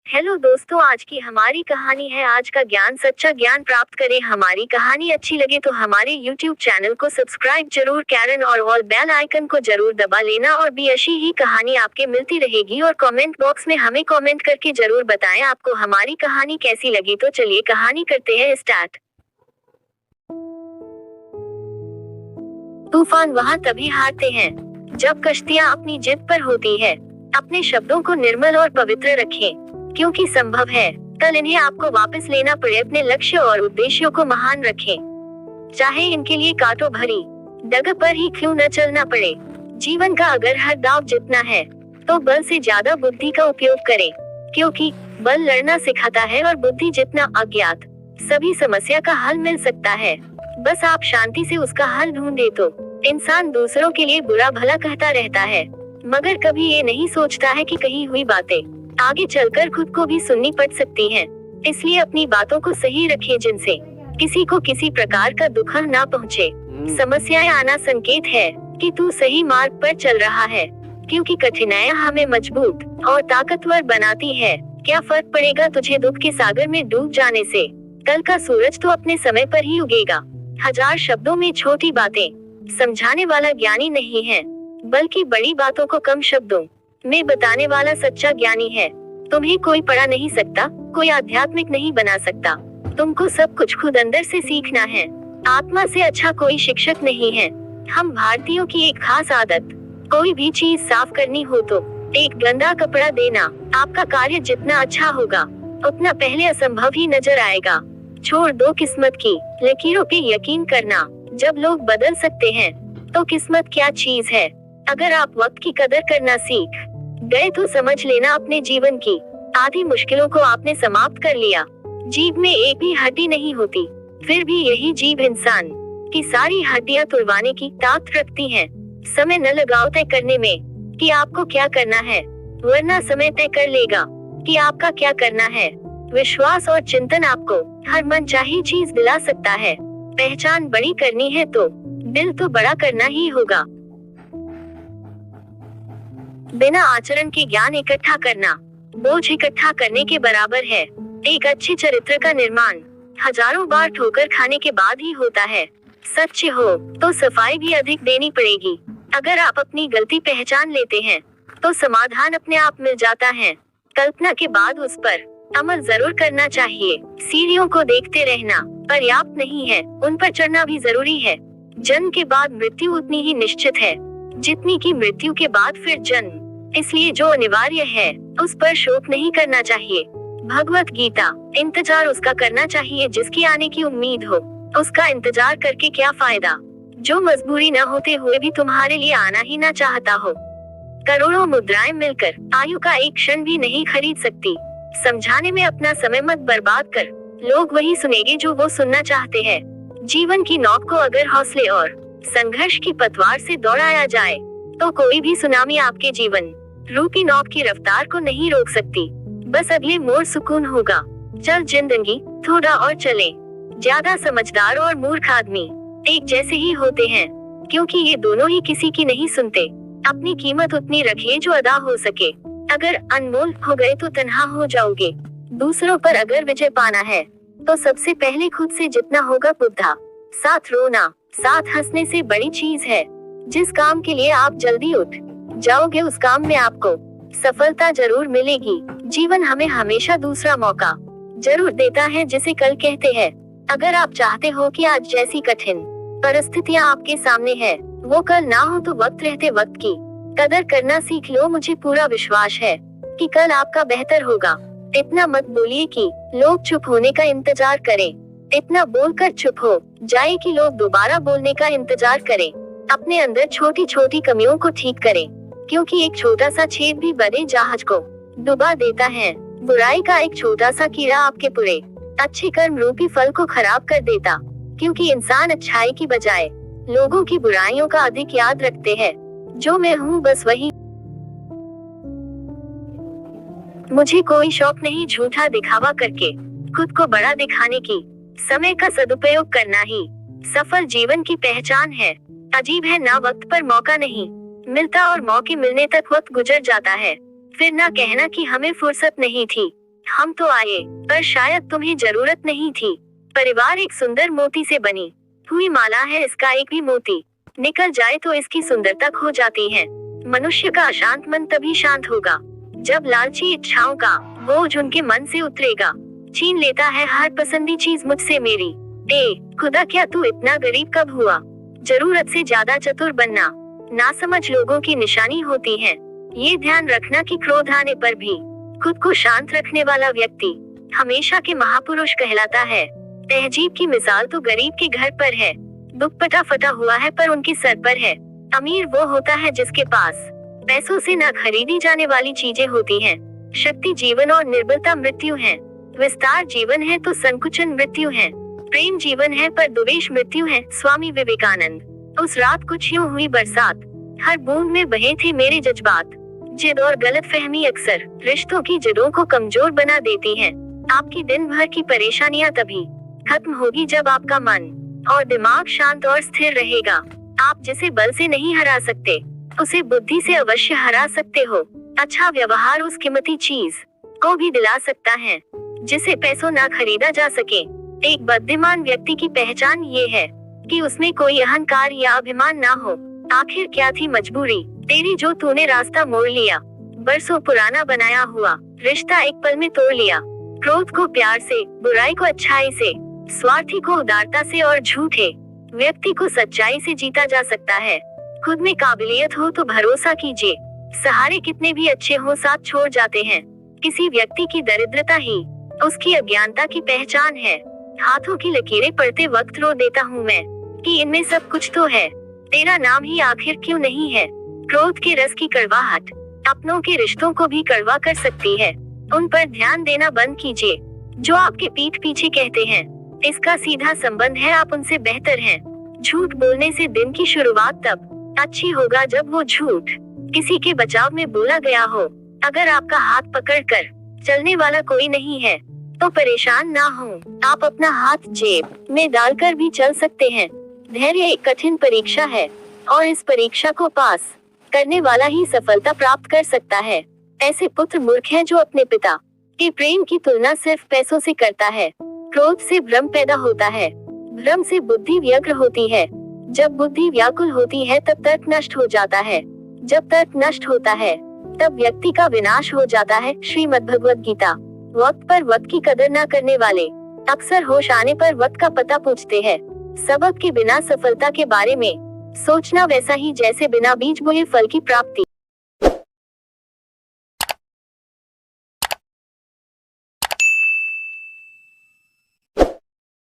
Hello दोस्तों, आज की हमारी कहानी है आज का ज्ञान सच्चा ज्ञान प्राप्त करें। हमारी कहानी अच्छी लगे तो हमारे YouTube चैनल को सब्सक्राइब जरूर करें और ऑल बेल आइकन को जरूर दबा लेना। और भी ऐसी ही कहानी आपके मिलती रहेगी और कमेंट बॉक्स में हमें कमेंट करके जरूर बताएं आपको हमारी कहानी कैसी लगी। तो चलिए कहानी करते हैं स्टार्ट। तूफान वहाँ तभी हारते हैं जब कश्तियाँ अपनी जिद पर होती है। अपने शब्दों को निर्मल और पवित्र रखें, क्योंकि संभव है कल इन्हें आपको वापस लेना पड़े। अपने लक्ष्य और उद्देश्यों को महान रखें, चाहे इनके लिए कांटों भरी डगर पर ही क्यों न चलना पड़े। जीवन का अगर हर दाव जीतना है तो बल से ज्यादा बुद्धि का उपयोग करें, क्योंकि बल लड़ना सिखाता है और बुद्धि जितना अज्ञात। सभी समस्या का हल मिल सकता है, बस आप शांति से उसका हल ढूंढे। तो इंसान दूसरों के लिए बुरा भला कहता रहता है, मगर कभी ये नहीं सोचता है कि कही हुई बातें आगे चलकर खुद को भी सुननी पड़ सकती हैं। इसलिए अपनी बातों को सही रखें, जिनसे किसी को किसी प्रकार का दुख ना पहुँचे। समस्याएं आना संकेत है कि तू सही मार्ग पर चल रहा है, क्योंकि कठिनाइयां हमें मजबूत और ताकतवर बनाती है। क्या फर्क पड़ेगा तुझे दुख के सागर में डूब जाने से? कल का सूरज तो अपने समय पर ही उगेगा। हजार शब्दों में छोटी बातें समझाने वाला ज्ञानी नहीं है, बल्कि बड़ी बातों को कम शब्दों में बताने वाला सच्चा ज्ञानी है। तुम्हें कोई पढ़ा नहीं सकता, कोई आध्यात्मिक नहीं बना सकता। तुमको सब कुछ खुद अंदर से सीखना है। आत्मा से अच्छा कोई शिक्षक नहीं है। हम भारतीयों की एक खास आदत, कोई भी चीज साफ करनी हो तो एक गंदा कपड़ा देना। आपका कार्य जितना अच्छा होगा उतना पहले असंभव ही नजर आएगा। छोड़ दो किस्मत की लकीरों पे यकीन करना। जब लोग बदल सकते हैं तो किस्मत क्या चीज है। अगर आप वक्त की कदर करना सीख गए तो समझ लेना अपने जीवन की आधी मुश्किलों को आपने समाप्त कर लिया। जीभ में एक भी हड्डी नहीं होती, फिर भी यही जीभ इंसान की सारी हड्डियां तुड़वाने की ताकत रखती है। समय न लगाओ तय करने में कि आपको क्या करना है, वरना समय तय कर लेगा कि आपका क्या करना है। विश्वास और चिंतन आपको हर मनचाही चीज दिला सकता है। पहचान बड़ी करनी है तो दिल तो बड़ा करना ही होगा। बिना आचरण के ज्ञान इकट्ठा करना बोझ इकट्ठा करने के बराबर है। एक अच्छे चरित्र का निर्माण हजारों बार ठोकर खाने के बाद ही होता है। सच्चे हो तो सफाई भी अधिक देनी पड़ेगी। अगर आप अपनी गलती पहचान लेते हैं तो समाधान अपने आप मिल जाता है। कल्पना के बाद उस पर अमल जरूर करना चाहिए। सीढ़ियों को देखते रहना पर्याप्त नहीं है, उन पर चढ़ना भी जरूरी है। जन्म के बाद मृत्यु उतनी ही निश्चित है जितनी की मृत्यु के बाद फिर जन्म। इसलिए जो अनिवार्य है उस पर शोक नहीं करना चाहिए। भगवत गीता, इंतजार उसका करना चाहिए जिसकी आने की उम्मीद हो। उसका इंतजार करके क्या फायदा जो मजबूरी न होते हुए भी तुम्हारे लिए आना ही ना चाहता हो। करोड़ों मुद्राएं मिलकर आयु का एक क्षण भी नहीं खरीद सकती। समझाने में अपना समय मत बर्बाद कर, लोग वही सुनेंगे जो वो सुनना चाहते हैं। जीवन की नौक को अगर हौसले और संघर्ष की पतवार से दौड़ाया जाए तो कोई भी सुनामी आपके जीवन रूपी नौक की रफ्तार को नहीं रोक सकती। बस अगले मोड़ सुकून होगा। चल जिंदगी थोड़ा और चले। ज्यादा समझदार और मूर्ख आदमी एक जैसे ही होते हैं, क्योंकि ये दोनों ही किसी की नहीं सुनते। अपनी कीमत उतनी रखिए जो अदा हो सके। अगर अनमोल हो गए तो तन्हा हो जाओगे। दूसरों पर अगर विजय पाना है तो सबसे पहले खुद से जितना होगा। बुद्धा, साथ रोना साथ हंसने से बड़ी चीज है। जिस काम के लिए आप जल्दी उठ जाओगे उस काम में आपको सफलता जरूर मिलेगी। जीवन हमें हमेशा दूसरा मौका जरूर देता है, जिसे कल कहते हैं। अगर आप चाहते हो कि आज जैसी कठिन परिस्थितियां आपके सामने है वो कल ना हो तो वक्त रहते वक्त की कदर करना सीख लो। मुझे पूरा विश्वास है कि कल आपका बेहतर होगा। इतना मत बोलिए कि लोग चुप होने का इंतजार करें। इतना बोलकर चुप हो जाए कि लोग दोबारा बोलने का इंतजार करें। अपने अंदर छोटी छोटी कमियों को ठीक करें, क्योंकि एक छोटा सा छेद भी बड़े जहाज को डुबा देता है। बुराई का एक छोटा सा कीड़ा आपके पूरे अच्छे कर्म रूपी फल को खराब कर देता, क्योंकि इंसान अच्छाई की बजाय लोगों की बुराइयों का अधिक याद रखते हैं। जो मैं हूँ बस वही। मुझे कोई शौक नहीं झूठा दिखावा करके खुद को बड़ा दिखाने की। समय का सदुपयोग करना ही सफल जीवन की पहचान है। अजीब है ना, वक्त पर मौका नहीं मिलता और मौके मिलने तक वक्त गुजर जाता है। फिर ना कहना कि हमें फुर्सत नहीं थी। हम तो आए, पर शायद तुम्हें जरूरत नहीं थी। परिवार एक सुंदर मोती से बनी हुई माला है, इसका एक भी मोती निकल जाए तो इसकी सुंदरता खो जाती है। मनुष्य का अशांत मन तभी शांत होगा जब लालची इच्छाओं का बोझ उनके मन से उतरेगा। छीन लेता है हर पसंदी चीज मुझसे मेरी। खुदा, क्या तू इतना गरीब कब हुआ? जरूरत से ज्यादा चतुर बनना नासमझ लोगों की निशानी होती है। ये ध्यान रखना कि क्रोध आने पर भी खुद को शांत रखने वाला व्यक्ति हमेशा के महापुरुष कहलाता है। तहजीब की मिसाल तो गरीब के घर पर है। दुपट्टा फटा हुआ है पर उनके सर पर है। अमीर वो होता है जिसके पास पैसों से न खरीदी जाने वाली चीजें होती हैं। शक्ति जीवन और निर्बलता मृत्यु है। विस्तार जीवन है तो संकुचन मृत्यु है। प्रेम जीवन है पर द्वेष मृत्यु है। स्वामी विवेकानंद। उस रात कुछ यूं हुई बरसात, हर बूंद में बहे थे मेरे जज्बात। जिद और गलतफहमी अक्सर रिश्तों की जड़ों को कमजोर बना देती है। आपकी दिन भर की परेशानियां तभी खत्म होगी जब आपका मन और दिमाग शांत और स्थिर रहेगा। आप जिसे बल से नहीं हरा सकते, उसे बुद्धि से अवश्य हरा सकते हो। अच्छा व्यवहार उस कीमती चीज को भी दिला सकता है जिसे पैसों ना खरीदा जा सके। एक बुद्धिमान व्यक्ति की पहचान ये है कि उसमें कोई अहंकार या अभिमान ना हो। आखिर क्या थी मजबूरी तेरी जो तूने रास्ता मोड़ लिया? बरसों पुराना बनाया हुआ रिश्ता एक पल में तोड़ लिया। क्रोध को प्यार से, बुराई को अच्छाई से, स्वार्थी को उदारता से और झूठे व्यक्ति को सच्चाई से जीता जा सकता है। खुद में काबिलियत हो तो भरोसा कीजिए। सहारे कितने भी अच्छे हो साथ छोड़ जाते हैं। किसी व्यक्ति की दरिद्रता ही उसकी अज्ञानता की पहचान है। हाथों की लकीरें पढ़ते वक्त रो देता हूँ मैं कि इनमें सब कुछ तो है, तेरा नाम ही आखिर क्यों नहीं है। क्रोध के रस की कड़वाहट अपनों के रिश्तों को भी कड़वा कर सकती है। उन पर ध्यान देना बंद कीजिए जो आपके पीठ पीछे कहते हैं। इसका सीधा संबंध है आप उनसे बेहतर हैं। झूठ बोलने से दिन की शुरुआत तब अच्छी होगा जब वो झूठ किसी के बचाव में बोला गया हो। अगर आपका हाथ पकड़कर चलने वाला कोई नहीं है तो परेशान ना हो। आप अपना हाथ जेब में डालकर भी चल सकते हैं। धैर्य एक कठिन परीक्षा है और इस परीक्षा को पास करने वाला ही सफलता प्राप्त कर सकता है। ऐसे पुत्र मूर्ख हैं जो अपने पिता के प्रेम की तुलना सिर्फ पैसों से करता है। क्रोध से भ्रम पैदा होता है, भ्रम से बुद्धि व्यग्र होती है। जब बुद्धि व्याकुल होती है तब तर्क नष्ट हो जाता है। जब तर्क नष्ट होता है तब व्यक्ति का विनाश हो जाता है। श्रीमद् भगवद गीता। वक्त पर वक्त की कदर न करने वाले अक्सर होश आने पर वक्त का पता पूछते हैं। सबक के बिना सफलता के बारे में सोचना वैसा ही जैसे बिना बीज बोए फल की प्राप्ति।